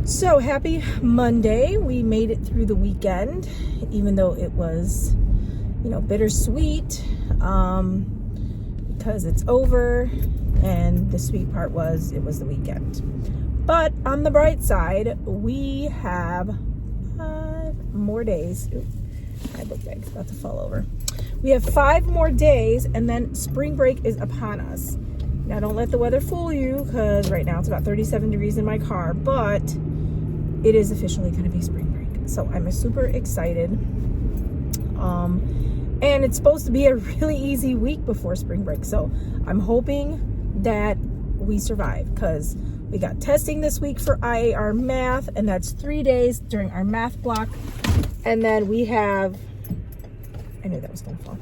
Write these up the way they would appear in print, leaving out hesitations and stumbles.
So happy Monday. We made it through the weekend, even though it was, bittersweet, because it's over, and the sweet part was it was the weekend. But on the bright side, we have 5 more days. Ooh, my book bag's about to fall over. We have 5 more days, and then spring break is upon us. Now, don't let the weather fool you, because right now it's about 37 degrees in my car, but it is officially going to be spring break. So I'm super excited. And it's supposed to be a really easy week before spring break. So I'm hoping that we survive, because we got testing this week for IAR math, and that's 3 days during our math block. And then we have, I knew that was going to fall.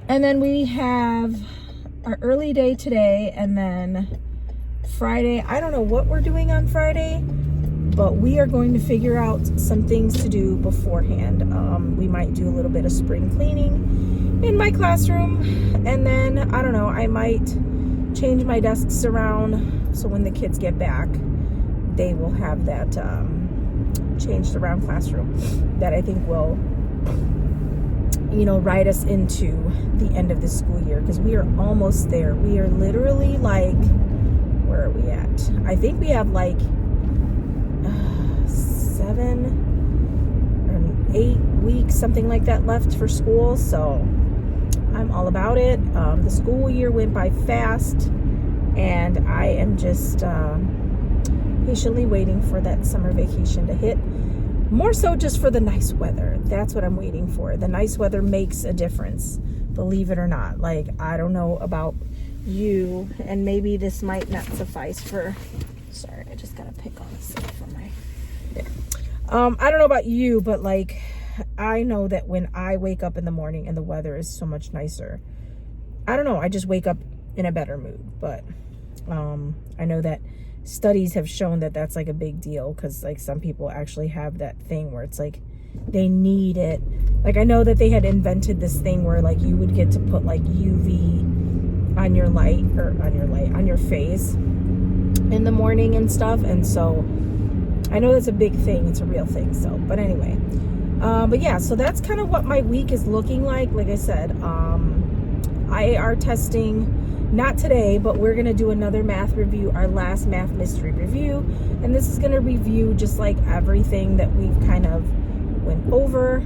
And then we have our early day today, and then Friday, I don't know what we're doing on Friday, but we are going to figure out some things to do beforehand. We might do a little bit of spring cleaning in my classroom, and then, I don't know, I might change my desks around so when the kids get back, they will have that changed around classroom that I think will, ride us into the end of the school year, because we are almost there. We are literally like, where are we at? I think we have like 7 or 8 weeks, something like that, left for school. So I'm all about it. The school year went by fast, and I am just patiently waiting for that summer vacation to hit. more so just for the nice weather. That's what I'm waiting for. The nice weather makes a difference, believe it or not. Like, I don't know about you, and maybe this might not suffice for, sorry, I just gotta pick on this from my, there. I don't know about you, but like, I know that when I wake up in the morning and the weather is so much nicer, I don't know, I just wake up in a better mood. But I know that studies have shown that that's like a big deal, because like some people actually have that thing where it's like they need it. Like, I know that they had invented this thing where like you would get to put like UV on your light, or on your face in the morning and stuff. And so I know that's a big thing. It's a real thing. So, but anyway, but yeah, so that's kind of what my week is looking like. Like I said, IAR testing, not today, but we're going to do another math review, our last math mystery review. And this is going to review just like everything that we've kind of went over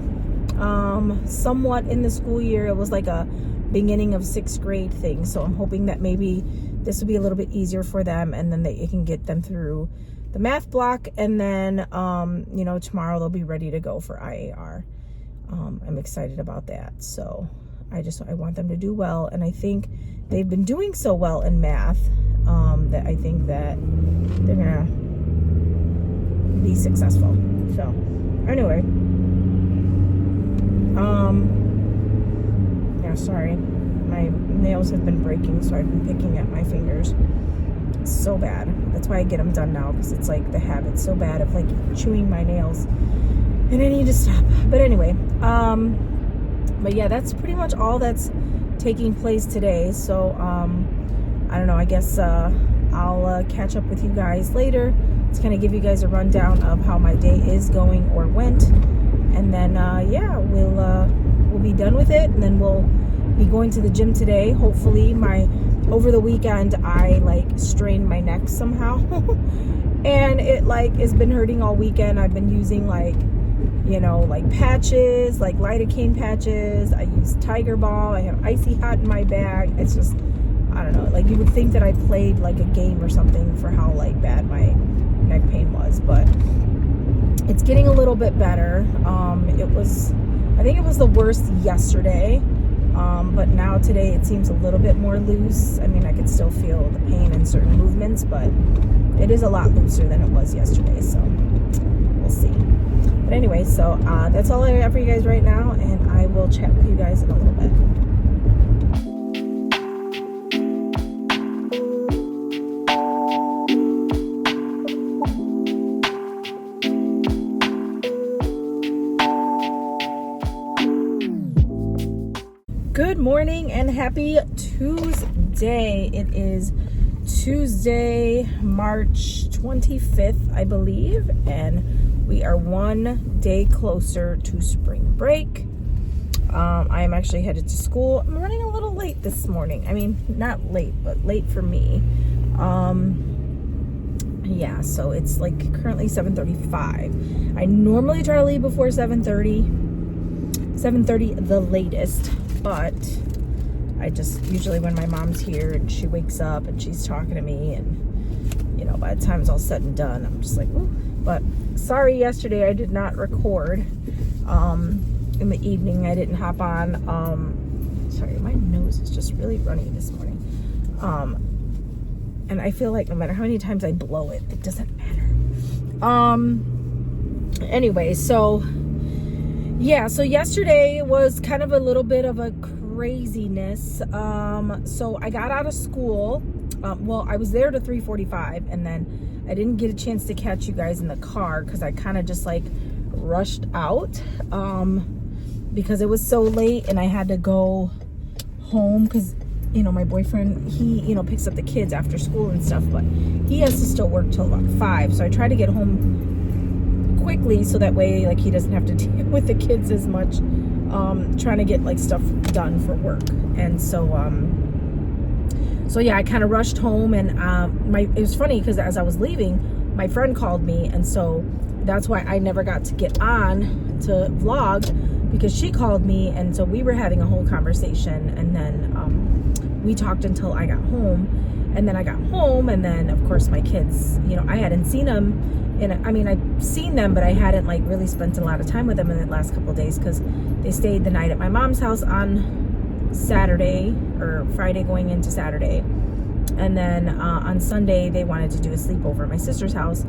somewhat in the school year. It was like a beginning of 6th grade thing. So I'm hoping that maybe this will be a little bit easier for them, and then it can get them through the math block, and then you know, tomorrow they'll be ready to go for IAR. I'm excited about that. So I want them to do well, and I think they've been doing so well in math that I think that they're gonna be successful. So anyway, yeah, sorry, my nails have been breaking, so I've been picking at my fingers. It's so bad. That's why I get them done now, because it's like the habit's so bad of like chewing my nails, and I need to stop. But anyway, but yeah, that's pretty much all that's taking place today. So I don't know, I guess I'll catch up with you guys later to kind of give you guys a rundown of how my day is going or went, and then yeah, we'll be done with it, and then we'll be going to the gym today. Hopefully, over the weekend I like strained my neck somehow and it like has been hurting all weekend. I've been using like, you know, like patches, like lidocaine patches. I use Tiger Balm. I have Icy Hot in my bag. It's just, I don't know, like you would think that I played like a game or something for how like bad my neck pain was, but it's getting a little bit better. I think it was the worst yesterday, but now today it seems a little bit more loose. I mean, I could still feel the pain in certain movements, but it is a lot looser than it was yesterday, so we'll see. But anyway, so that's all I have for you guys right now, and I will chat with you guys in a little bit. Good morning and happy Tuesday. It is Tuesday, March 25th, I believe, and we are one day closer to spring break. I am actually headed to school. I'm running a little late this morning. I mean, not late, but late for me. Yeah, so it's like currently 7:35. I normally try to leave before 7:30 the latest, but I just usually, when my mom's here and she wakes up and she's talking to me, and you know, by the time it's all said and done, I'm just like, ooh. But sorry, yesterday I did not record in the evening. I didn't hop on. Sorry, my nose is just really runny this morning, and I feel like no matter how many times I blow it, it doesn't matter. Anyway, so yeah, so yesterday was kind of a little bit of a craziness. So I got out of school. Well, I was there to 3:45, and then I didn't get a chance to catch you guys in the car because I kind of just like rushed out because it was so late, and I had to go home because, you know, my boyfriend, he, you know, picks up the kids after school and stuff, but he has to still work till about 5. So I try to get home quickly so that way like he doesn't have to deal with the kids as much, trying to get like stuff done for work. And so so yeah, I kind of rushed home, and it was funny because as I was leaving, my friend called me, and so that's why I never got to get on to vlog, because she called me, and so we were having a whole conversation, and then we talked until I got home. And then I got home, and then of course my kids, you know, I hadn't seen them And I mean, I've seen them, but I hadn't like really spent a lot of time with them in the last couple of days because they stayed the night at my mom's house on Saturday or Friday going into Saturday. And then on Sunday, they wanted to do a sleepover at my sister's house.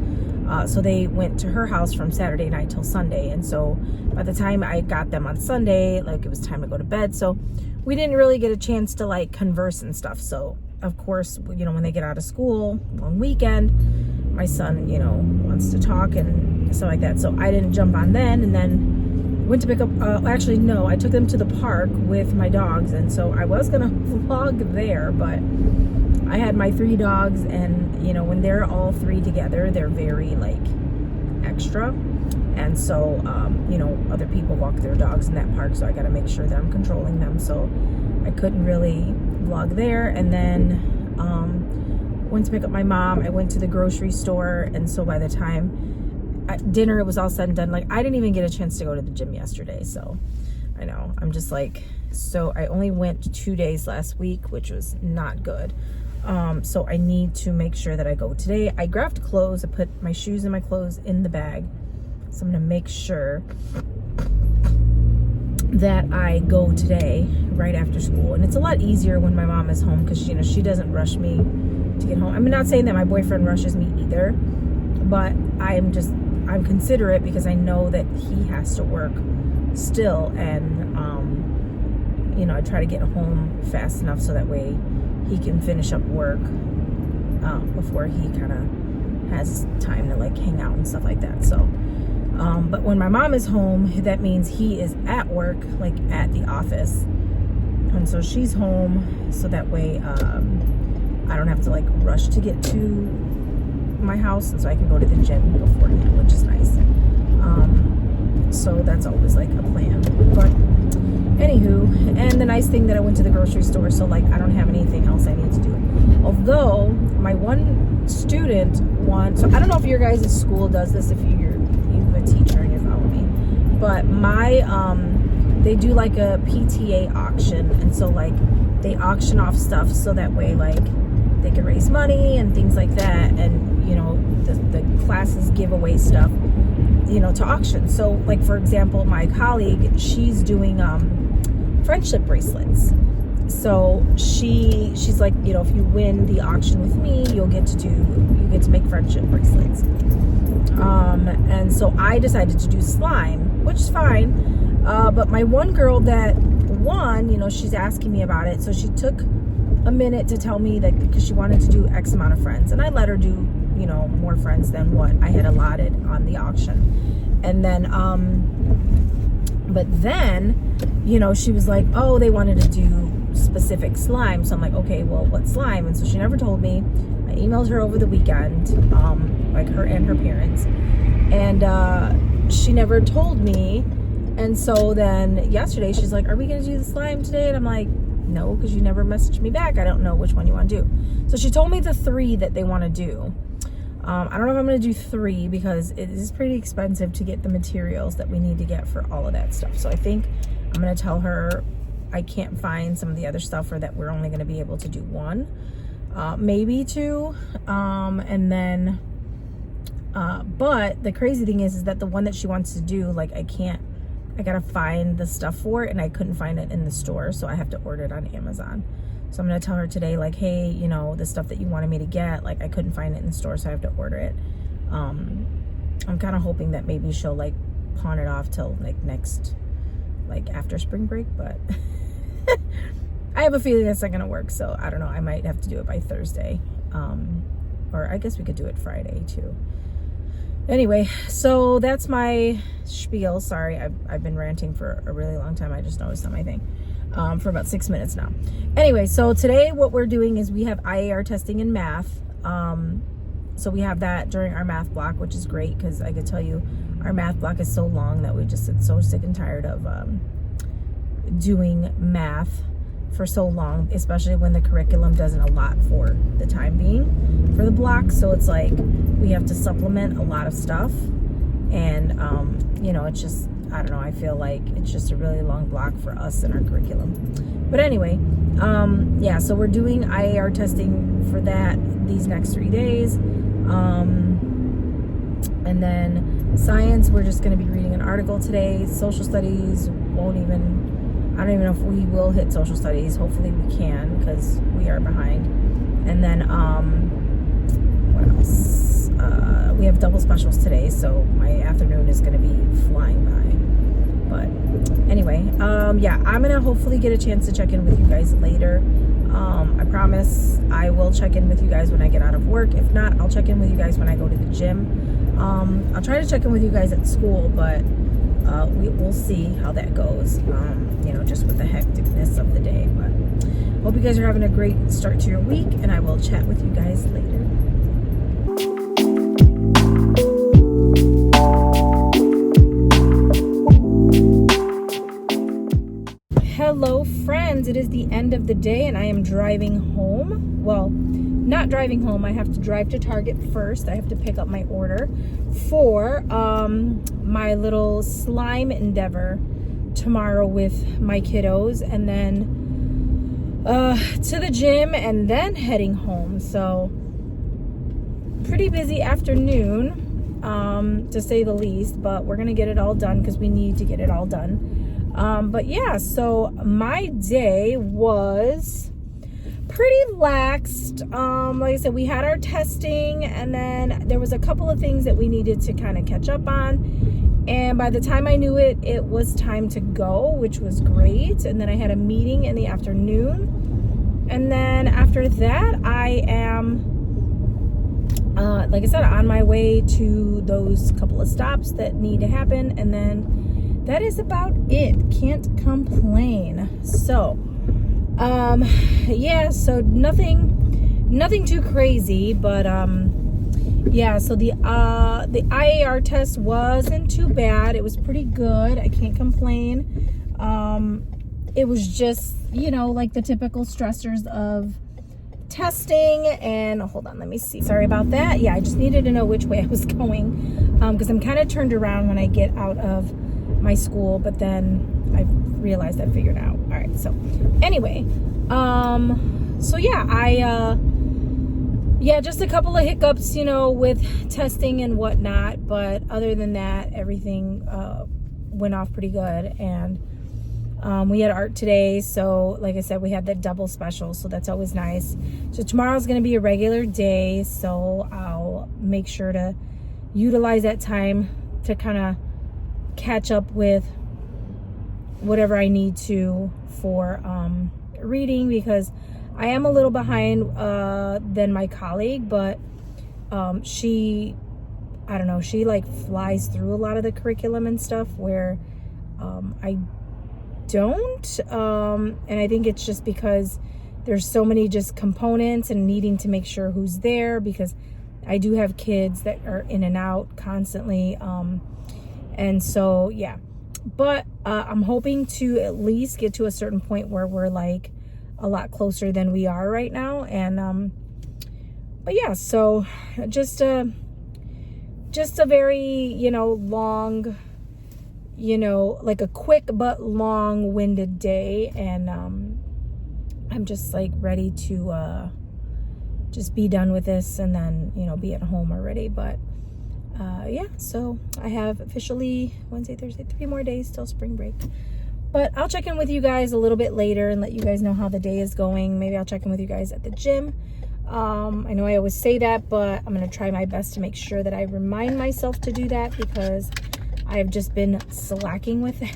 So they went to her house from Saturday night till Sunday. And so by the time I got them on Sunday, like it was time to go to bed. So we didn't really get a chance to like converse and stuff. So of course, you know, when they get out of school, long weekend, my son, you know, wants to talk and stuff like that. So I didn't jump on then, and then went to pick up, actually, no, I took them to the park with my dogs. And so I was going to vlog there, but I had my 3 dogs, and, you know, when they're all 3 together, they're very, like, extra. And so, you know, other people walk their dogs in that park, so I got to make sure that I'm controlling them. So I couldn't really vlog there. And then went to pick up my mom. I went to the grocery store, and so by the time at dinner, it was all said and done. Like, I didn't even get a chance to go to the gym yesterday, so I know. I'm just like, so I only went 2 days last week, which was not good. So I need to make sure that I go today. I grabbed clothes. I put my shoes and my clothes in the bag. So I'm going to make sure that I go today right after school. And it's a lot easier when my mom is home because, you know, she doesn't rush me to get home. I'm not saying that my boyfriend rushes me either, but I'm considerate because I know that he has to work still. And, you know, I try to get home fast enough so that way he can finish up work before he kind of has time to like hang out and stuff like that. So, but when my mom is home, that means he is at work, like at the office. And so she's home, so that way I don't have to like rush to get to my house, and so I can go to the gym beforehand, which is nice. So that's always like a plan. But anywho, and the nice thing that I went to the grocery store, so like I don't have anything else I need to do. Although my one student so I don't know if your guys' school does this, if you're a teacher and you follow me, but my they do like a PTA auction, and so like they auction off stuff so that way like they can raise money and things like that, and you know the classes give away stuff, you know, to auction. So like for example, my colleague, she's doing friendship bracelets. So she's like, you know, if you win the auction with me, you get to make friendship bracelets. And so I decided to do slime, which is fine. But my one girl that won, you know, she's asking me about it. So she took a minute to tell me that because she wanted to do X amount of friends, and I let her do, you know, more friends than what I had allotted on the auction. And then, but then, you know, she was like, oh, they wanted to do specific slime. So I'm like, okay, well, what slime? And so she never told me. I emailed her over the weekend, like her and her parents, and she never told me. And so then yesterday she's like, are we gonna do the slime today? And I'm like, no, because you never messaged me back. I don't know which one you want to do. So she told me the 3 that they want to do. I don't know if I'm going to do 3 because it is pretty expensive to get the materials that we need to get for all of that stuff. So I think I'm going to tell her I can't find some of the other stuff, or that we're only going to be able to do 1, maybe 2. And then, but the crazy thing is that the one that she wants to do, like I got to find the stuff for it, and I couldn't find it in the store. So I have to order it on Amazon. So I'm going to tell her today, like, hey, you know, the stuff that you wanted me to get, like, I couldn't find it in the store, so I have to order it. I'm kind of hoping that maybe she'll, like, pawn it off till, like, next, like, after spring break, but I have a feeling that's not going to work, so I don't know. I might have to do it by Thursday, or I guess we could do it Friday, too. Anyway, so that's my spiel. Sorry, I've been ranting for a really long time. I just noticed on my thing. For about 6 minutes now. Anyway, so today what we're doing is we have IAR testing in math. So we have that during our math block, which is great because I could tell you our math block is so long that we just get so sick and tired of doing math for so long, especially when the curriculum doesn't allot for the time being for the block. So it's like we have to supplement a lot of stuff, and you know, it's just, I don't know, I feel like it's just a really long block for us in our curriculum. But anyway, yeah, so we're doing IAR testing for that these next 3 days. And then science, we're just going to be reading an article today. Social studies I don't even know if we will hit social studies. Hopefully we can, because we are behind. And then what else? We have double specials today, so my afternoon is going to be flying by. But anyway, yeah, I'm going to hopefully get a chance to check in with you guys later. I promise I will check in with you guys when I get out of work. If not, I'll check in with you guys when I go to the gym. I'll try to check in with you guys at school, but we'll see how that goes, you know, just with the hecticness of the day. But hope you guys are having a great start to your week, and I will chat with you guys later. Hello friends, it is the end of the day and I am driving home. Well, not driving home, I have to drive to Target first. I have to pick up my order for my little slime endeavor tomorrow with my kiddos, and then to the gym, and then heading home. So pretty busy afternoon, to say the least, but we're gonna get it all done because we need to get it all done. But yeah, so my day was pretty laxed. Like I said, we had our testing, and then there was a couple of things that we needed to kind of catch up on. And by the time I knew it, it was time to go, which was great. And then I had a meeting in the afternoon. And then after that, I am, like I said, on my way to those couple of stops that need to happen. And then that is about it. Can't complain. So, yeah, so nothing too crazy, but, yeah, so the IAR test wasn't too bad. It was pretty good. I can't complain. It was just, you know, like the typical stressors of testing. And hold on, let me see. Sorry about that. Yeah, I just needed to know which way I was going, because I'm kind of turned around when I get out of my school, but then I realized I figured out. All right, so anyway, so yeah, yeah, just a couple of hiccups, you know, with testing and whatnot, but other than that, everything went off pretty good. And we had art today, so like I said, we had that double special, so that's always nice. So tomorrow's going to be a regular day, so I'll make sure to utilize that time to kind of catch up with whatever I need to for reading, because I am a little behind than my colleague, but she, I don't know, she like flies through a lot of the curriculum and stuff where I don't, and I think it's just because there's so many just components and needing to make sure who's there, because I do have kids that are in and out constantly, and so yeah, but I'm hoping to at least get to a certain point where we're like a lot closer than we are right now. And but yeah, so just a very, you know, long, you know, like a quick but long-winded day, and I'm just like ready to just be done with this and then, you know, be at home already. But yeah, so I have officially Wednesday, Thursday, 3 more days till spring break. But I'll check in with you guys a little bit later and let you guys know how the day is going. Maybe I'll check in with you guys at the gym. I know I always say that, but I'm going to try my best to make sure that I remind myself to do that, because I have just been slacking with it.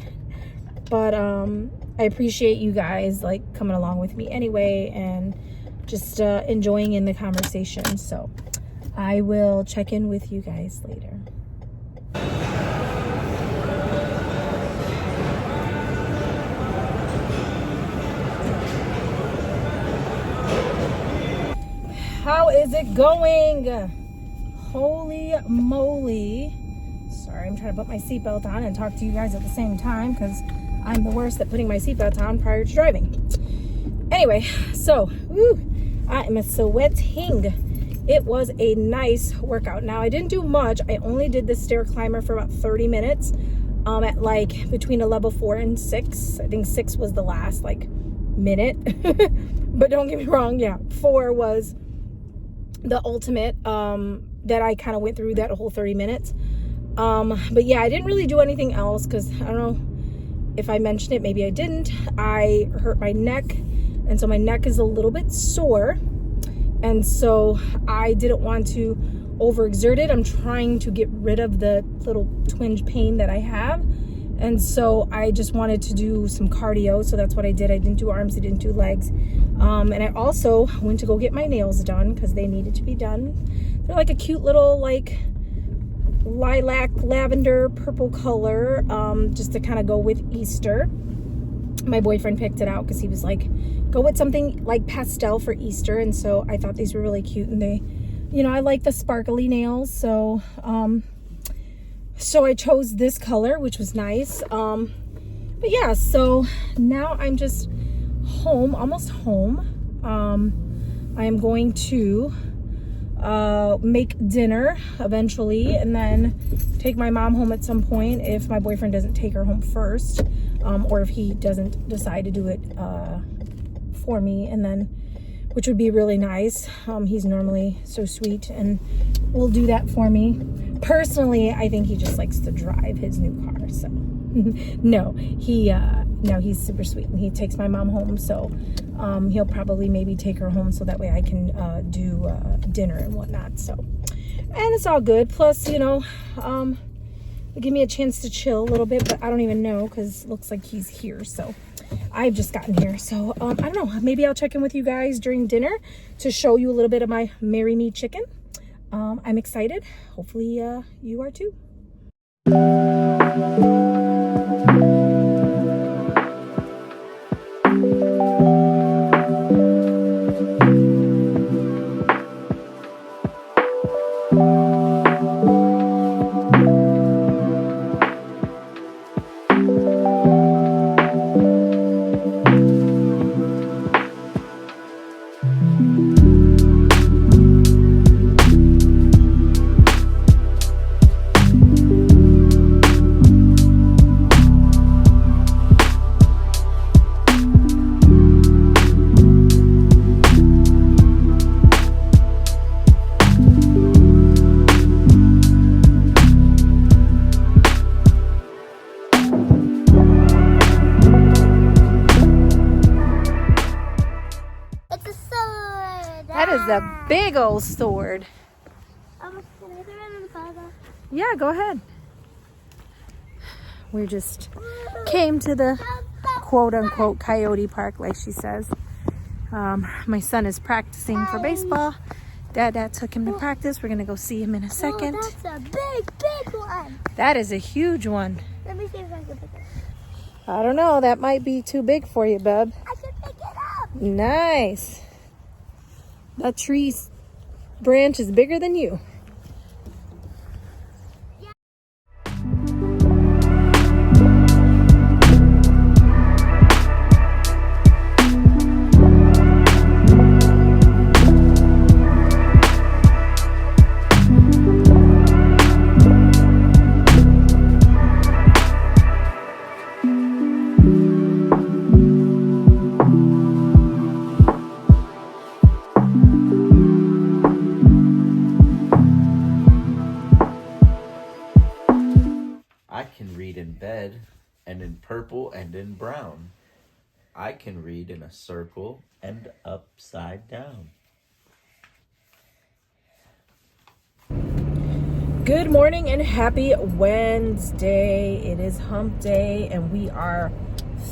But I appreciate you guys like coming along with me anyway, and just enjoying in the conversation. So I will check in with you guys later. How is it going? Holy moly. Sorry, I'm trying to put my seatbelt on and talk to you guys at the same time, because I'm the worst at putting my seatbelt on prior to driving. Anyway, so, I am sweating. It was a nice workout. Now, I didn't do much. I only did the stair climber for about 30 minutes at like between a level 4 and 6. I think 6 was the last like minute. But don't get me wrong, yeah, 4 was the ultimate that I kind of went through that whole 30 minutes. But yeah, I didn't really do anything else because I don't know if I mentioned it, maybe I didn't. I hurt my neck, and so my neck is a little bit sore, and so I didn't want to overexert it. I'm trying to get rid of the little twinge pain that I have, and so I just wanted to do some cardio, so that's what I did. I didn't do arms, I didn't do legs, and I also went to go get my nails done because they needed to be done. They're like a cute little like lilac, lavender, purple color, just to kind of go with Easter. My boyfriend picked it out because he was like, go with something like pastel for Easter, and so I thought these were really cute, and they, you know, I like the sparkly nails, so so I chose this color, which was nice. But yeah, so now I'm just home, almost home. I am going to make dinner eventually, and then take my mom home at some point if my boyfriend doesn't take her home first, or if he doesn't decide to do it for me, and then, which would be really nice. He's normally so sweet and will do that for me. Personally, I think he just likes to drive his new car, so no, he's super sweet, and he takes my mom home, so he'll probably maybe take her home so that way I can do dinner and whatnot. So, and it's all good. Plus, you know, it'll give me a chance to chill a little bit, but I don't even know because it looks like he's here. So I've just gotten here. So I don't know. Maybe I'll check in with you guys during dinner to show you a little bit of my Marry Me chicken. I'm excited. Hopefully you are too. That is a big old sword. Yeah, go ahead. We just came to the quote-unquote coyote park, like she says. My son is practicing for baseball. Dad took him to practice. We're going to go see him in a second. Oh, that's a big one. That is a huge one. Let me see if I can pick it up. I don't know. That might be too big for you, bub. I can pick it up. Nice. That tree's branch is bigger than you. I can read in bed, and in purple, and in brown. I can read in a circle and upside down. Good morning and happy Wednesday. It is hump day, and we are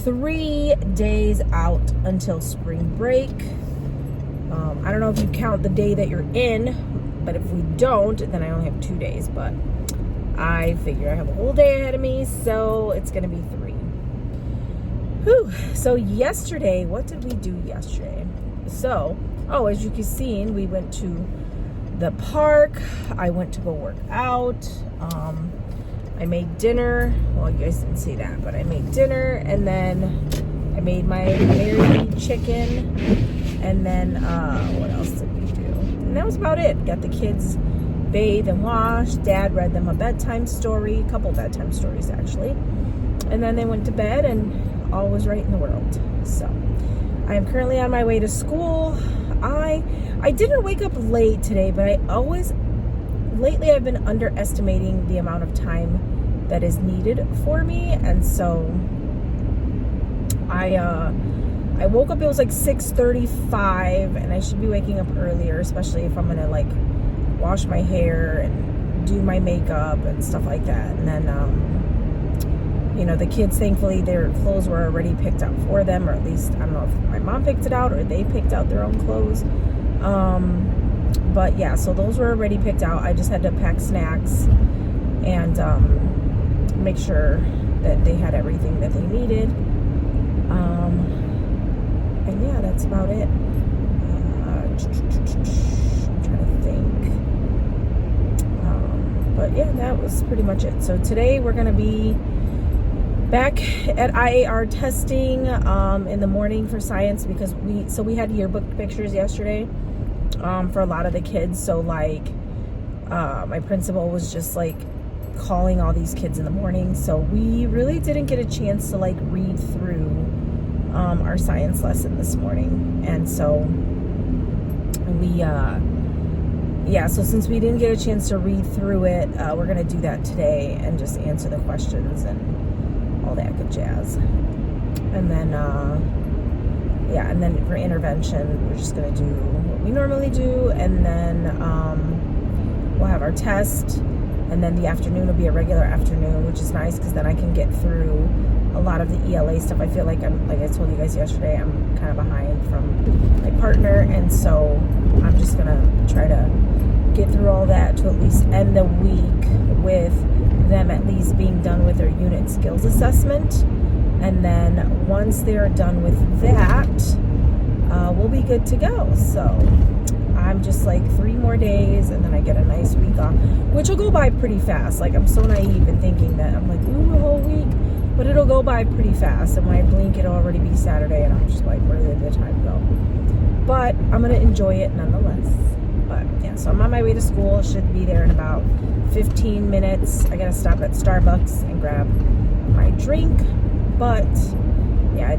3 days out until spring break. I don't know if you count the day that you're in, but if we don't, then I only have 2 days, but I figure I have a whole day ahead of me, so it's gonna be 3. Whew. So yesterday, what did we do yesterday? So, as you can see, we went to the park. I went to go work out. I made dinner. Well, you guys didn't see that, but I made dinner, and then I made my Marry Me chicken, and then what else did we do? And that was about it. Got the kids bathed and washed. Dad read them a bedtime story, a couple bedtime stories actually, and then they went to bed, and all was right in the world. So I am currently on my way to school. I didn't wake up late today, but I always lately I've been underestimating the amount of time that is needed for me, and so I woke up, it was like 6:35, and I should be waking up earlier, especially if I'm gonna like wash my hair and do my makeup and stuff like that. And then you know, the kids, thankfully their clothes were already picked out for them, or at least I don't know if my mom picked it out or they picked out their own clothes. But yeah, so those were already picked out. I just had to pack snacks and make sure that they had everything that they needed. And yeah, that's about it. I'm trying to think. But yeah, that was pretty much it. So today we're going to be back at IAR testing in the morning for science, because we had yearbook pictures yesterday for a lot of the kids. So like my principal was just like calling all these kids in the morning, so we really didn't get a chance to like read through our science lesson this morning. And so we so since we didn't get a chance to read through it, we're gonna do that today and just answer the questions and all that good jazz. And then and then for intervention we're just gonna do what we normally do, and then we'll have our test, and then the afternoon will be a regular afternoon, which is nice because then I can get through a lot of the ELA stuff. I feel like like I told you guys yesterday, I'm kind of behind from my partner, and so I'm just gonna try to get through all that to at least end the week with them at least being done with their unit skills assessment. And then once they're done with that, we'll be good to go. So I'm just like 3 more days, and then I get a nice week off, which will go by pretty fast. Like, I'm so naive in thinking that I'm like, ooh, a whole week, but it'll go by pretty fast. And when I blink, it'll already be Saturday, and I'm just like, where did the time go? But I'm gonna enjoy it nonetheless. But yeah, so I'm on my way to school. Should be there in about 15 minutes. I gotta stop at Starbucks and grab my drink. But yeah,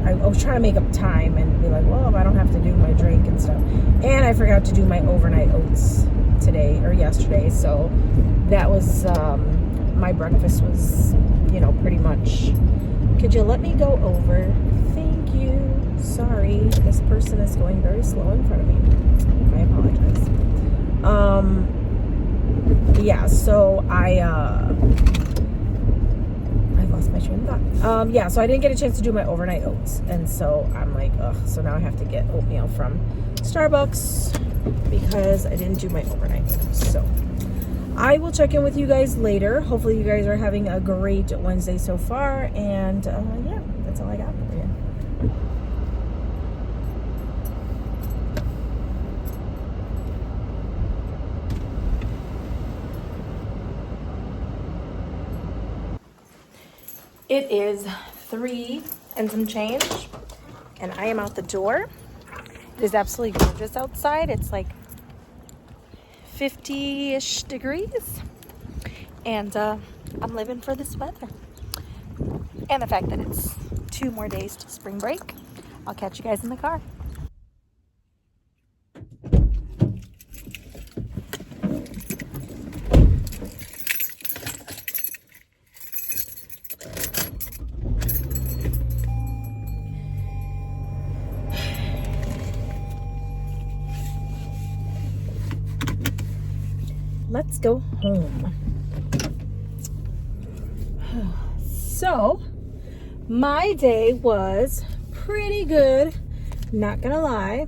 I was trying to make up time and be like, well, I don't have to do my drink and stuff. And I forgot to do my overnight oats today or yesterday. So that was, my breakfast was, you know, pretty much. Could you let me go over? Thank you. Sorry, this person is going very slow in front of me. I apologize. Yeah, so I lost my train of thought. Yeah, so I didn't get a chance to do my overnight oats, and so I'm like, ugh, so now I have to get oatmeal from Starbucks because I didn't do my overnight oats. So I will check in with you guys later. Hopefully you guys are having a great Wednesday so far, and yeah, that's all I got for you. It is 3 and some change, and I am out the door. It is absolutely gorgeous outside. It's like 50-ish degrees, and I'm living for this weather. And the fact that it's 2 more days to spring break. I'll catch you guys in the car. Let's go home. So, my day was pretty good, not gonna lie.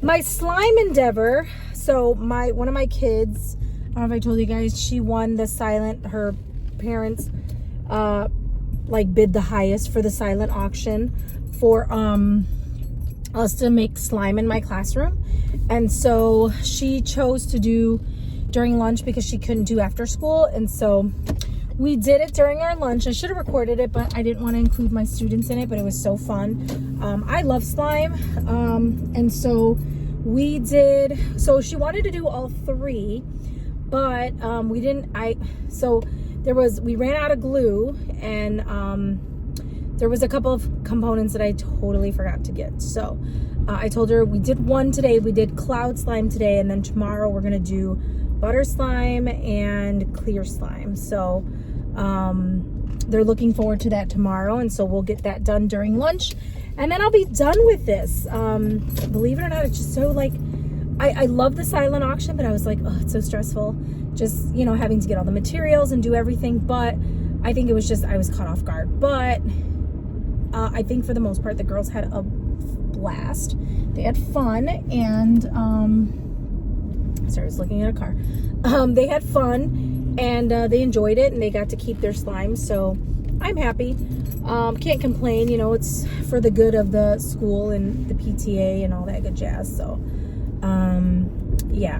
My slime endeavor, so one of my kids, I don't know if I told you guys, she won the silent, her parents like bid the highest for the silent auction for us to make slime in my classroom. And so she chose to do during lunch because she couldn't do after school, and so we did it during our lunch. I should have recorded it, but I didn't want to include my students in it, but it was so fun. I love slime, and so we did, so she wanted to do all 3, but we didn't, we ran out of glue, and there was a couple of components that I totally forgot to get. So I told her we did one today, we did cloud slime today, and then tomorrow we're gonna do butter slime and clear slime. So they're looking forward to that tomorrow, and so we'll get that done during lunch, and then I'll be done with this. Believe it or not, it's just so like, I love the silent auction, but I was like, oh, it's so stressful, just, you know, having to get all the materials and do everything. But I think it was just, I was caught off guard. But I think for the most part, the girls had a blast. They had fun, and sorry, I was looking at a car. They had fun, and they enjoyed it, and they got to keep their slime, so I'm happy. Can't complain, you know, it's for the good of the school and the PTA and all that good jazz. So yeah,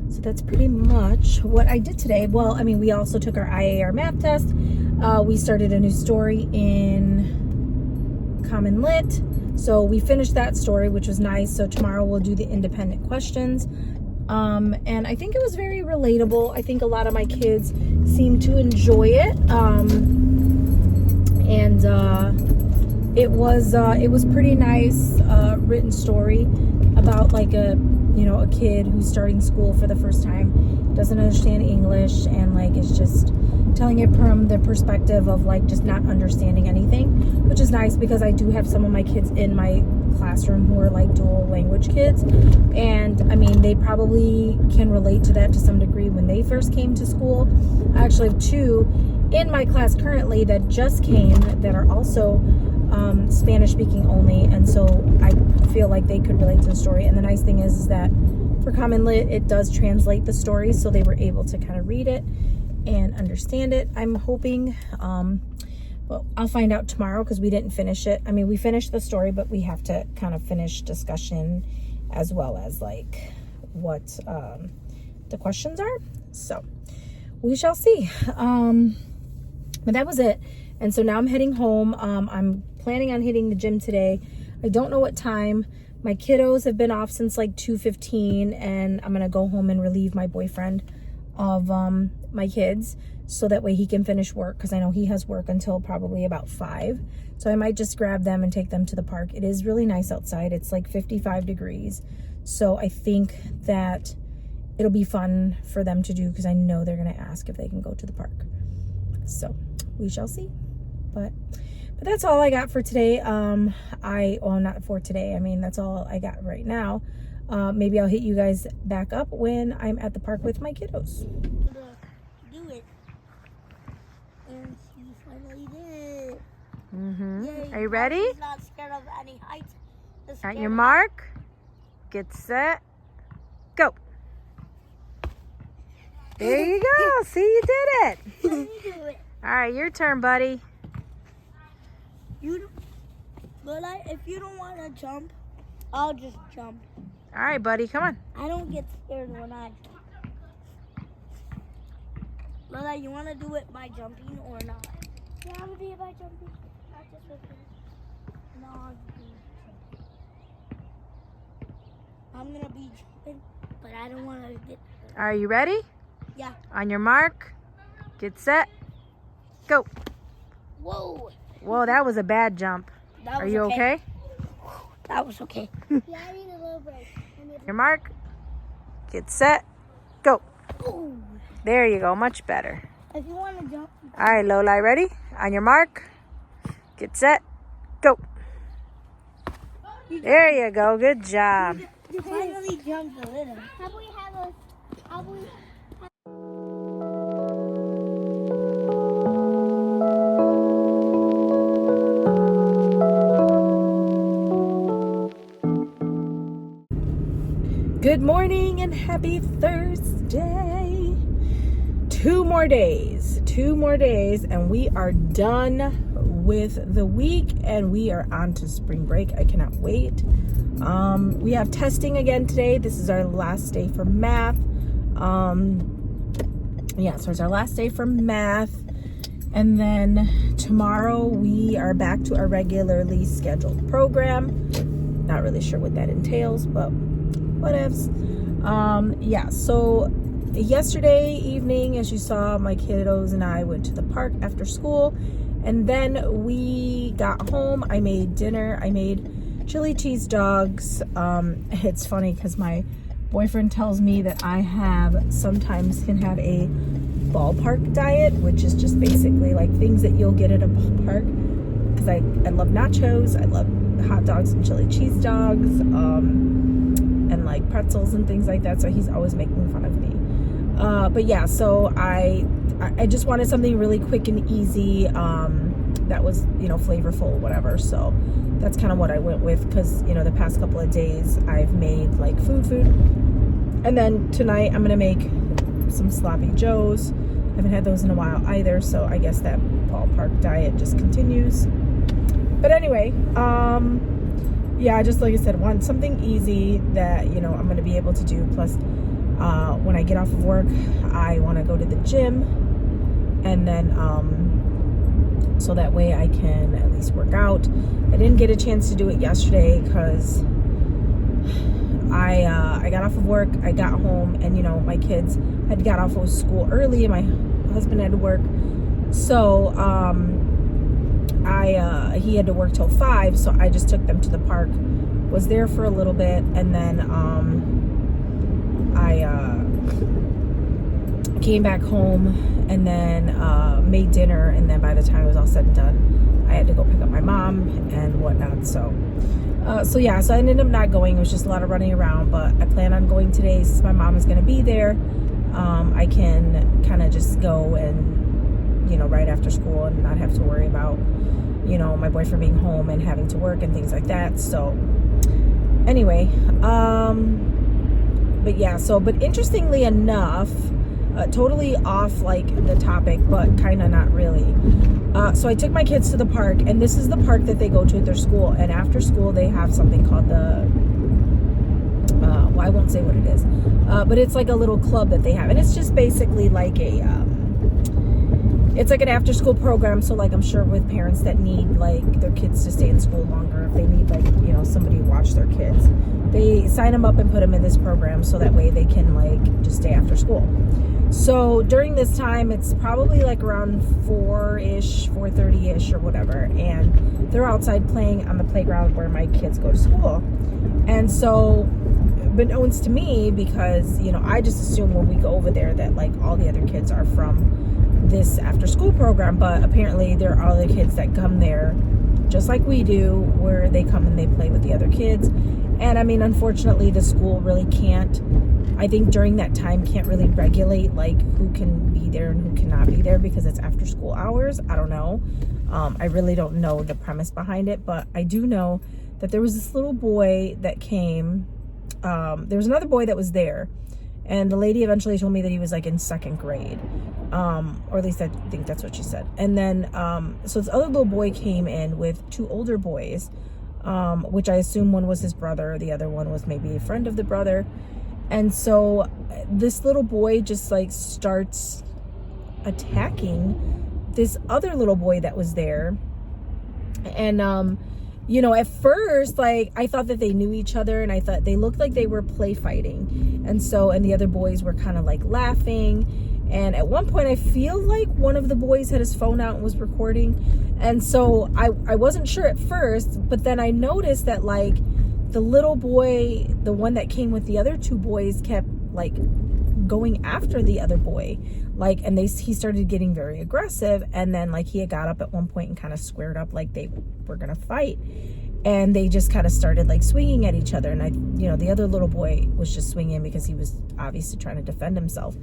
so that's pretty much what I did today. Well, I mean, we also took our IAR math test. We started a new story in Common Lit, so we finished that story, which was nice. So tomorrow we'll do the independent questions. And I think it was very relatable. I think a lot of my kids seemed to enjoy it. It was pretty nice, written story about like a kid who's starting school for the first time, doesn't understand English, and like is just telling it from the perspective of like just not understanding anything, which is nice because I do have some of my kids in my classroom who are like dual language kids, and I mean, they probably can relate to that to some degree when they first came to school. I actually have two in my class currently that just came that are also Spanish speaking only, and so I feel like they could relate to the story. And the nice thing is that for Common Lit, it does translate the story, so they were able to kind of read it and understand it. I'm hoping, well, I'll find out tomorrow because we didn't finish it. I mean, we finished the story, but we have to kind of finish discussion as well as like what the questions are. So we shall see. But that was it. And so now I'm heading home. I'm planning on hitting the gym today. I don't know what time. My kiddos have been off since like 2:15, and I'm gonna go home and relieve my boyfriend of my kids, so that way he can finish work, because I know he has work until probably about 5. So I might just grab them and take them to the park. It is really nice outside. It's like 55 degrees. So I think that it'll be fun for them to do, because I know they're gonna ask if they can go to the park. So we shall see. But that's all I got for today. Well, not for today. I mean, that's all I got right now. Maybe I'll hit you guys back up when I'm at the park with my kiddos. Do it. And she finally did it. Yay. Are you ready? She's not scared of any heights. At your mark, get set, go. There you go. See, you did it. Let me do it. All right, your turn, buddy. If you don't want to jump, I'll just jump. All right, buddy, come on. I don't get scared when I jump. Lola, you want to do it by jumping or not? Yeah, I'm going to do it by jumping. Not just with me. No, I'm going to be jumping, but I don't want to get hurt. Are you ready? Yeah. On your mark, get set, go. Whoa. Whoa, that was a bad jump. Are you okay? That was okay. Yeah, I need a little break. Your mark, get set, go. Ooh. There you go, much better. If you want to jump. All right, Lola, ready? On your mark, get set, go. There you go, good job. You finally jumped a little. Good morning and happy Thursday. 2 more days, and we are done with the week, and we are on to spring break. I cannot wait. We have testing again today. This is our last day for math. So it's our last day for math, and then tomorrow we are back to our regularly scheduled program. Not really sure what that entails, but whatevs. So yesterday evening, as you saw, my kiddos and I went to the park after school, and then we got home. I made dinner. I made chili cheese dogs. It's funny because my boyfriend tells me that I sometimes can have a ballpark diet, which is just basically like things that you'll get at a ballpark. Because I love nachos, I love hot dogs and chili cheese dogs, and like pretzels and things like that. So he's always making fun of me. But yeah, so I just wanted something really quick and easy, that was, flavorful, whatever. So that's kind of what I went with, because, the past couple of days I've made like food. And then tonight I'm going to make some sloppy joes. I haven't had those in a while either. So I guess that ballpark diet just continues. But anyway, yeah, just like I said, want something easy that, I'm going to be able to do. Plus, when I get off of work, I want to go to the gym, and then, so that way I can at least work out. I didn't get a chance to do it yesterday because I got off of work, I got home, and, my kids had got off of school early, and my husband had to work. So, he had to work till 5, so I just took them to the park, was there for a little bit, and then I came back home and then made dinner, and then by the time it was all said and done, I had to go pick up my mom and whatnot. So yeah, so I ended up not going. It was just a lot of running around, but I plan on going today since my mom is going to be there. I can kind of just go and, right after school and not have to worry about, my boyfriend being home and having to work and things like that. So anyway, but yeah, but interestingly enough, totally off like the topic, but kind of not really. So I took my kids to the park, and this is the park that they go to at their school. And after school, they have something called well, I won't say what it is, but it's like a little club that they have, and it's just basically like it's like an after school program. So like, I'm sure with parents that need like their kids to stay in school longer, if they need like, somebody to watch their kids, they sign them up and put them in this program, so that way they can like just stay after school. So during this time, it's probably like around 4-ish, 4:30-ish or whatever, and they're outside playing on the playground where my kids go to school. And so, unbeknownst to me, because, I just assume when we go over there that like all the other kids are from this after school program, but apparently there are other kids that come there just like we do, where they come and they play with the other kids. And I mean, unfortunately, the school really can't, I think during that time, can't really regulate like who can be there and who cannot be there, because it's after school hours. I don't know. I really don't know the premise behind it, but I do know that there was this little boy that came. There was another boy that was there, and the lady eventually told me that he was like in 2nd grade, or at least I think that's what she said. And then, so this other little boy came in with 2 older boys, which I assume one was his brother, the other one was maybe a friend of the brother. And so this little boy just like starts attacking this other little boy that was there. And, at first, like, I thought that they knew each other, and I thought they looked like they were play fighting. And the other boys were kind of like laughing. And at one point, I feel like one of the boys had his phone out and was recording. And so I wasn't sure at first, but then I noticed that like the little boy, the one that came with the other 2 boys, kept like going after the other boy, like, and he started getting very aggressive. And then like he had got up at one point and kind of squared up like they were gonna fight, and they just kind of started like swinging at each other. And the other little boy was just swinging because he was obviously trying to defend himself.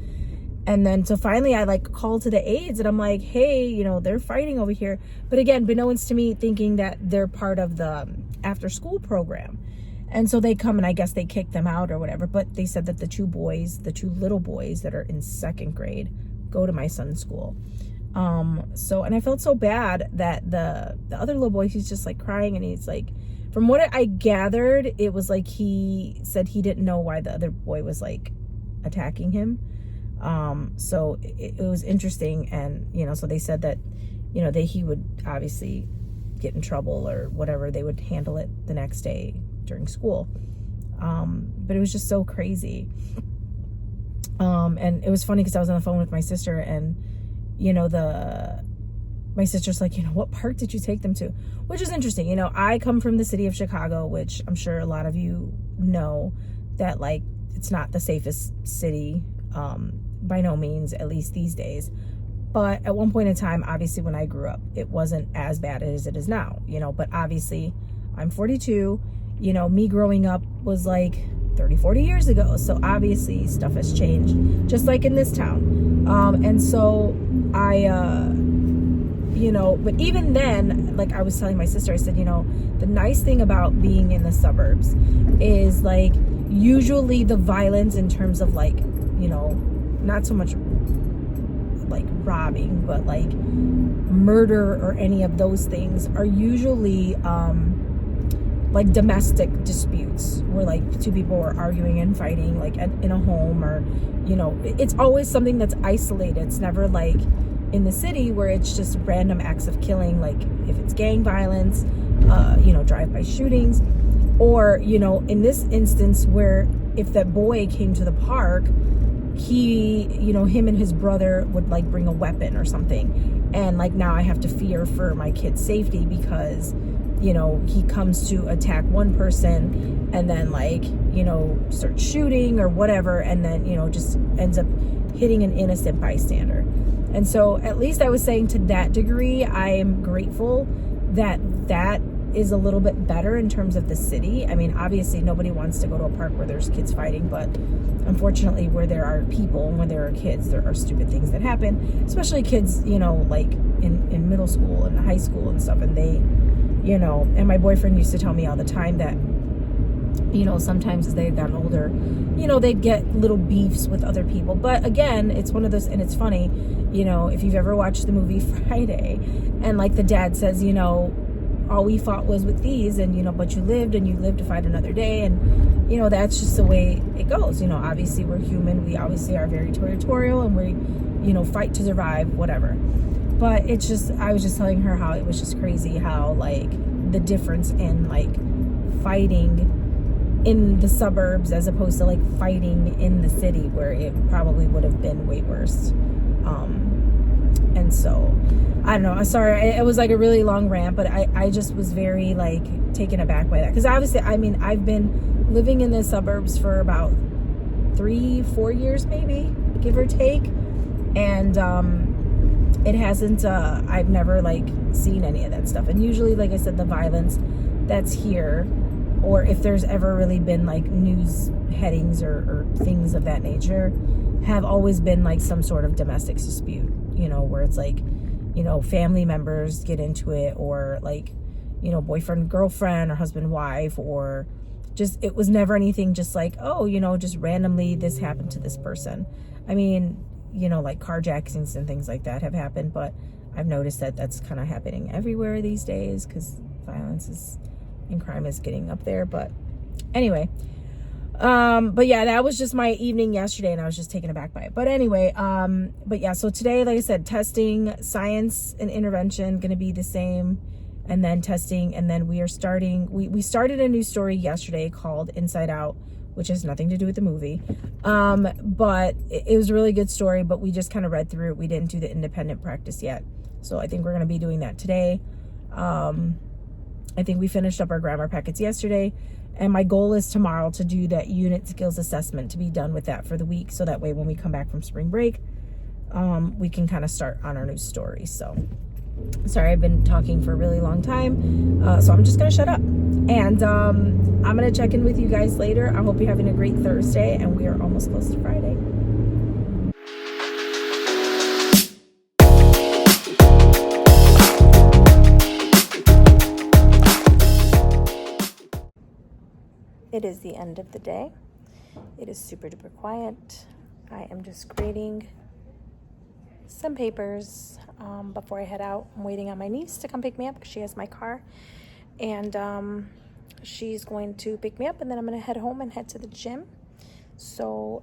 And then so finally I like called to the aides, and I'm like, hey, they're fighting over here. But again, beknownst to me, thinking that they're part of the after school program. And so they come, and I guess they kick them out or whatever. But they said that the 2 little boys that are in 2nd grade, go to my son's school. And I felt so bad that the other little boy, he's just like crying, and he's like, from what I gathered, it was like he said he didn't know why the other boy was like attacking him. So it was interesting. And, so they said that, he would obviously get in trouble or whatever. They would handle it the next day during school. But it was just so crazy. And it was funny because I was on the phone with my sister, and, my sister's like, what park did you take them to? Which is interesting. I come from the city of Chicago, which I'm sure a lot of you know that like it's not the safest city, by no means, at least these days. But at one point in time, obviously when I grew up, it wasn't as bad as it is now, you know. But obviously I'm 42, you know, me growing up was like 30, 40 years ago. So obviously stuff has changed, just like in this town. And so you know, but even then, like I was telling my sister, I said, you know, the nice thing about being in the suburbs is like usually the violence in terms of like, you know, not so much like robbing, but like murder or any of those things are usually like domestic disputes where like two people are arguing and fighting like in a home, or you know, it's always something that's isolated. It's never like in the city where it's just random acts of killing, like if it's gang violence, you know, drive-by shootings, or you know, in this instance where if that boy came to the park, he, you know, him and his brother would like bring a weapon or something, and like now I have to fear for my kid's safety because, you know, he comes to attack one person and then like, you know, starts shooting or whatever, and then, you know, just ends up hitting an innocent bystander. And so at least I was saying to that degree, I am grateful that that is a little bit better in terms of the city. I mean, obviously nobody wants to go to a park where there's kids fighting, but unfortunately where there are people and when there are kids, there are stupid things that happen, especially kids, you know, like in middle school and high school and stuff. And they, you know, and my boyfriend used to tell me all the time that, you know, sometimes as they had gotten older, you know, they'd get little beefs with other people. But again, it's one of those, and it's funny, you know, if you've ever watched the movie Friday, and like the dad says, you know, all we fought was with these, and you know, but you lived to fight another day. And you know, that's just the way it goes. You know, obviously we're human, we obviously are very territorial, and we, you know, fight to survive, whatever. But it's just, I was just telling her how it was just crazy how like the difference in like fighting in the suburbs as opposed to like fighting in the city where it probably would have been way worse. And so I don't know, I'm sorry, it was like a really long rant, but I just was very like taken aback by that, because obviously, I mean, I've been living in the suburbs for about 3-4 years maybe, give or take, and it hasn't I've never like seen any of that stuff. And usually, like I said, the violence that's here, or if there's ever really been like news headings or things of that nature, have always been like some sort of domestic dispute, you know, where it's like, you know, family members get into it, or like, you know, boyfriend, girlfriend, or husband, wife, or just, it was never anything just like, oh, you know, just randomly this happened to this person. I mean, you know, like carjackings and things like that have happened, but I've noticed that that's kind of happening everywhere these days because violence is, and crime is getting up there. But anyway, but yeah, that was just my evening yesterday, and I was just taken aback by it. But anyway, but yeah, so today, like I said, testing, science and intervention going to be the same, and then testing, and then we are starting, we started a new story yesterday called Inside Out, which has nothing to do with the movie, but it was a really good story, but we just kind of read through it. We didn't do the independent practice yet, so I think we're going to be doing that today. I think we finished up our grammar packets yesterday, and my goal is tomorrow to do that unit skills assessment, to be done with that for the week, so that way when we come back from spring break, we can kind of start on our new story. So sorry, I've been talking for a really long time, so I'm just gonna shut up, and I'm gonna check in with you guys later. I hope you're having a great Thursday, and we are almost close to Friday. It is the end of the day. It is super duper quiet. I am just grading some papers before I head out. I'm waiting on my niece to come pick me up because she has my car, and she's going to pick me up, and then I'm going to head home and head to the gym. So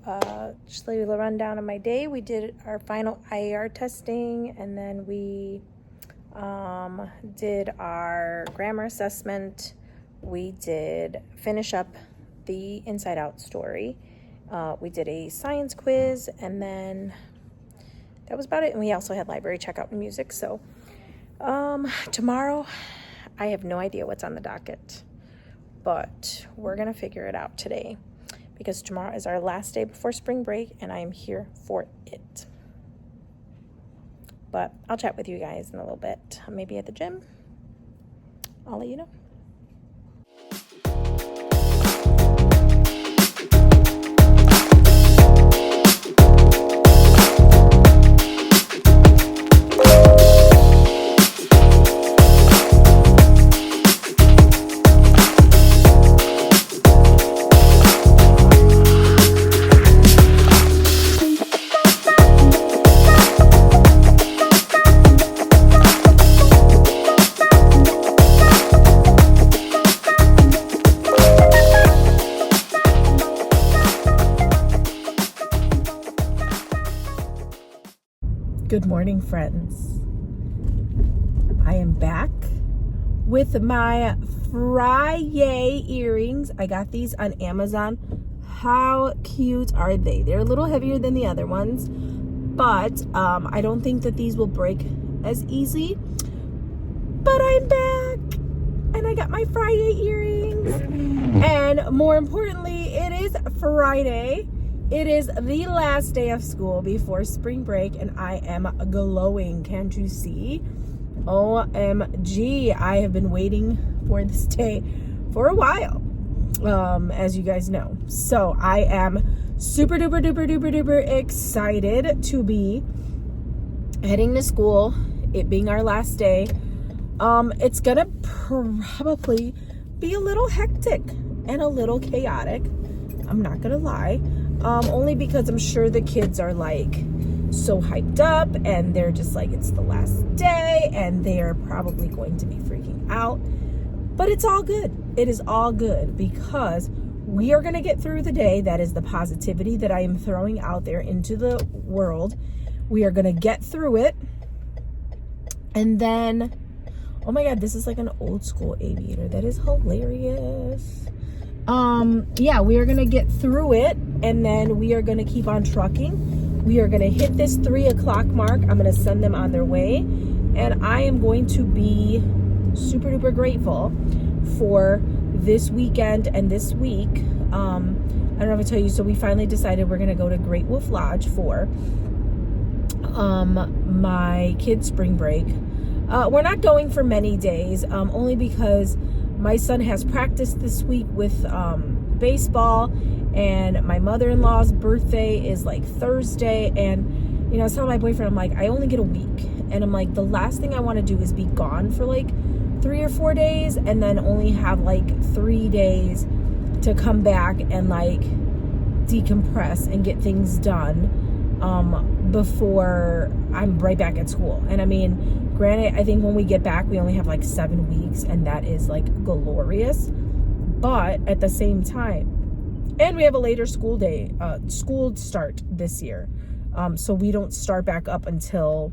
just a little rundown of my day. We did our final IAR testing, and then we did our grammar assessment. We did finish up the Inside Out story. We did a science quiz, and then that was about it. And we also had library checkout and music. So tomorrow, I have no idea what's on the docket, but we're going to figure it out today. because tomorrow is our last day before spring break and I am here for it. But I'll chat with you guys in a little bit, maybe at the gym. I'll let you know. Good morning, friends. I am back with my Friday earrings. I got these on Amazon. How cute are they? They're a little heavier than the other ones, but I don't think that these will break as easy. But I'm back and I got my Friday earrings. And more importantly, it is Friday. It is the last day of school before spring break, and I am glowing. Can't you see? OMG, I have been waiting for this day for a while, as you guys know. So I am super duper duper duper duper excited to be heading to school, it being our last day. It's gonna probably be a little hectic and a little chaotic. I'm not gonna lie. Only because I'm sure the kids are like so hyped up and they're just like, it's the last day and they are probably going to be freaking out. But it's all good. It is all good because we are going to get through the day. That is the positivity that I am throwing out there into the world. We are going to get through it. And then, oh my God, this is like an old school aviator. That is hilarious. Yeah, we are going to get through it and then we are going to keep on trucking. We are going to hit this 3 o'clock mark. I'm going to send them on their way and I am going to be super duper grateful for this weekend and this week. I don't know if I tell you, so we finally decided we're going to go to Great Wolf Lodge for, my kids' spring break. We're not going for many days, only because my son has practice this week with baseball, and my mother-in-law's birthday is like Thursday. And, you know, I was telling my boyfriend, I'm like, I only get a week. And I'm like, the last thing I want to do is be gone for like 3 or 4 days and then only have like 3 days to come back and like decompress and get things done before I'm right back at school. And I mean, granted, I think when we get back, we only have like 7 weeks and that is like glorious. But at the same time, and we have a later school start this year. So we don't start back up until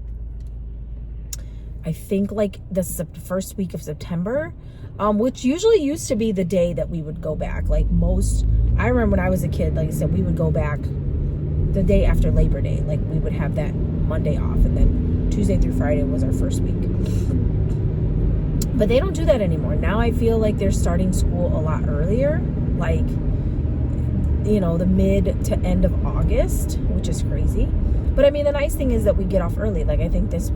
I think like the first week of September, which usually used to be the day that we would go back. Like I remember when I was a kid, like I said, we would go back the day after Labor Day. Like we would have that Monday off and then Tuesday through Friday was our first week. But they don't do that anymore. Now I feel like they're starting school a lot earlier, like, you know, the mid to end of August, which is crazy. But I mean, the nice thing is that we get off early. Like I think this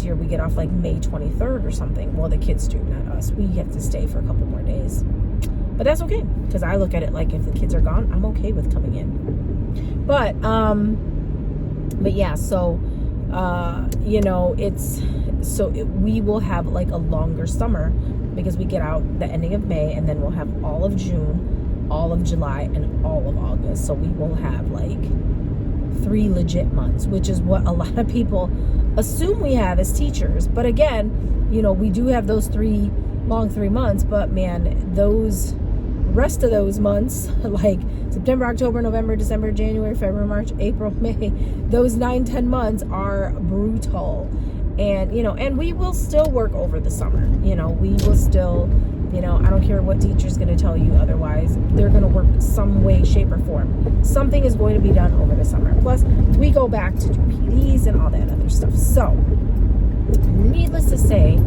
year we get off like May 23rd or something. Well, the kids do, not us. We get to stay for a couple more days. But that's okay, because I look at it like if the kids are gone, I'm okay with coming in. But yeah, so, you know, we will have like a longer summer because we get out the ending of May and then we'll have all of June, all of July, and all of August. So we will have like 3 legit months, which is what a lot of people assume we have as teachers. But again, you know, we do have those 3 months, but man, those rest of those months, like September, October, November, December, January, February, March, April, May, those 9-10 months are brutal. And, you know, and we will still work over the summer. You know, we will still, you know, I don't care what teacher's going to tell you otherwise. They're going to work some way, shape, or form. Something is going to be done over the summer. Plus, we go back to do PDs and all that other stuff. So, needless to say,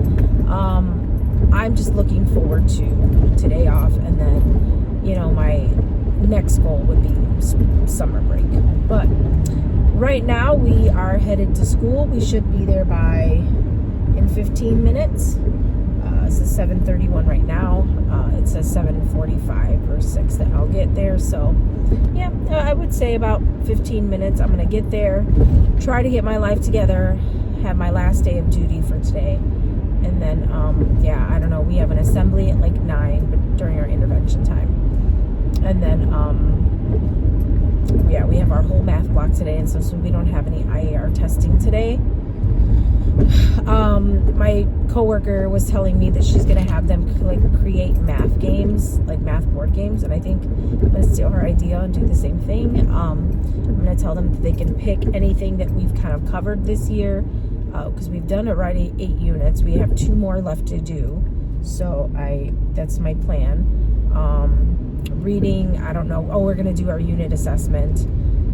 I'm just looking forward to today off. And then, you know, next goal would be summer break. But right now we are headed to school. We should be there in 15 minutes. This is 7:31 right now. It says 7:45 or 6 that I'll get there. So yeah, I would say about 15 minutes. I'm gonna get there, try to get my life together, have my last day of duty for today, and then yeah, I don't know, we have an assembly at like 9 but during our intervention time, and then yeah, we have our whole math block today, and so we don't have any IAR testing today. My coworker was telling me that she's gonna have them like create math games, like math board games, and I think I'm gonna steal her idea and do the same thing. I'm gonna tell them that they can pick anything that we've kind of covered this year, because we've done already 8 units. We have 2 more left to do, so that's my plan. Reading, I don't know. Oh, we're gonna do our unit assessment,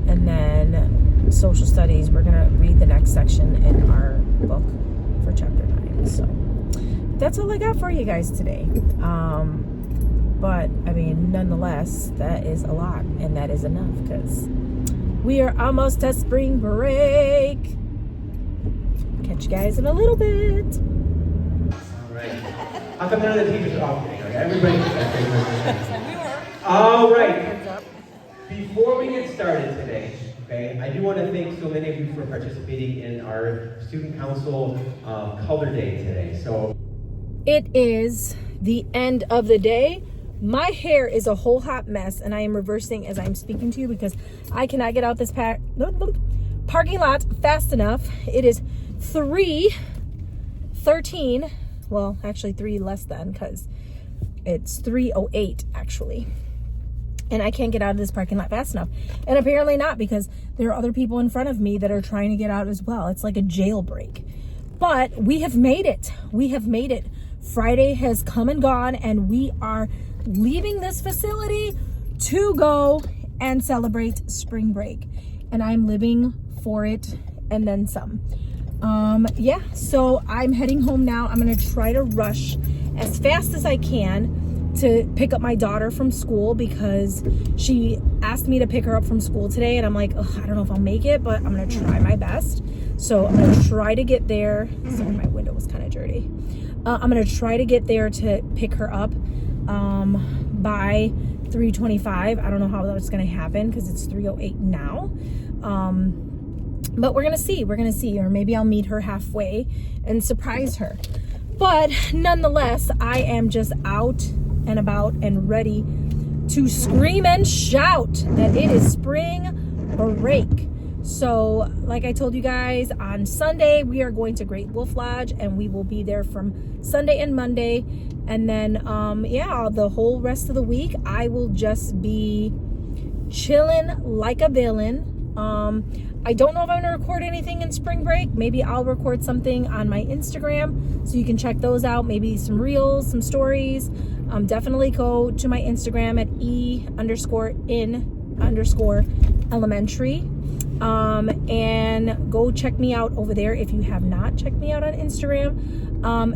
and then social studies, we're gonna read the next section in our book for chapter 9. So that's all I got for you guys today. But I mean, nonetheless, that is a lot, and that is enough because we are almost at spring break. Catch you guys in a little bit. All right. How come none of the teachers are off today? Okay, everybody. All right. Before we get started today, okay, I do want to thank so many of you for participating in our student council color day today. So it is the end of the day. My hair is a whole hot mess, and I am reversing as I'm speaking to you because I cannot get out this parking lot fast enough. It is 3:13. Well, actually 3 less than, because it's 3:08 actually. And I can't get out of this parking lot fast enough. And apparently not, because there are other people in front of me that are trying to get out as well. It's like a jailbreak. But we have made it. We have made it. Friday has come and gone, and we are leaving this facility to go and celebrate spring break. And I'm living for it and then some. Yeah, so I'm heading home now. I'm going to try to rush as fast as I can to pick up my daughter from school, because she asked me to pick her up from school today, and I'm like, I don't know if I'll make it, but I'm gonna try my best. So I'm gonna try to get there. Sorry, my window was kind of dirty. I'm gonna try to get there to pick her up by 3:25. I don't know how that's gonna happen because it's 3:08 now. But we're gonna see, or maybe I'll meet her halfway and surprise her. But nonetheless, I am just out and about and ready to scream and shout that it is spring break. So like I told you guys, on Sunday we are going to Great Wolf Lodge, and we will be there from Sunday and Monday, and then yeah, the whole rest of the week I will just be chilling like a villain. I don't know if I'm gonna record anything in spring break. Maybe I'll record something on my Instagram, so you can check those out. Maybe some reels, some stories. Definitely go to my Instagram at e_in_elementary. And go check me out over there if you have not checked me out on Instagram.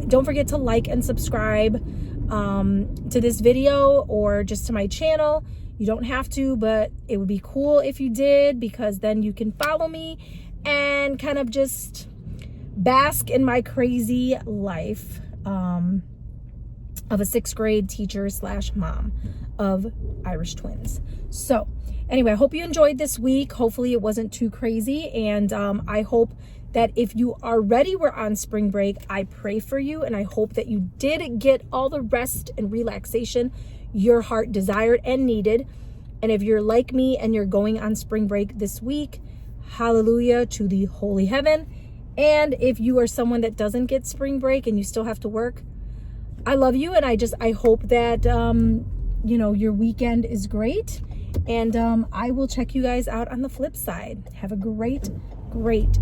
Don't forget to like and subscribe to this video, or just to my channel. You don't have to, but it would be cool if you did, because then you can follow me and kind of just bask in my crazy life of a 6th grade teacher / mom of Irish twins. So anyway, I hope you enjoyed this week. Hopefully it wasn't too crazy, and I hope that if you are ready, we're on spring break, I pray for you, and I hope that you did get all the rest and relaxation your heart desired and needed. And if you're like me and you're going on spring break this week, hallelujah to the holy heaven. And if you are someone that doesn't get spring break and you still have to work, I love you, and I hope that you know, your weekend is great, and I will check you guys out on the flip side. Have a great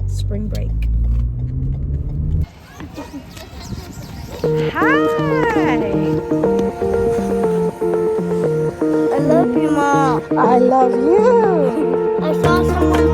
spring break. Hi. I love you, Mom. I love you. I saw someone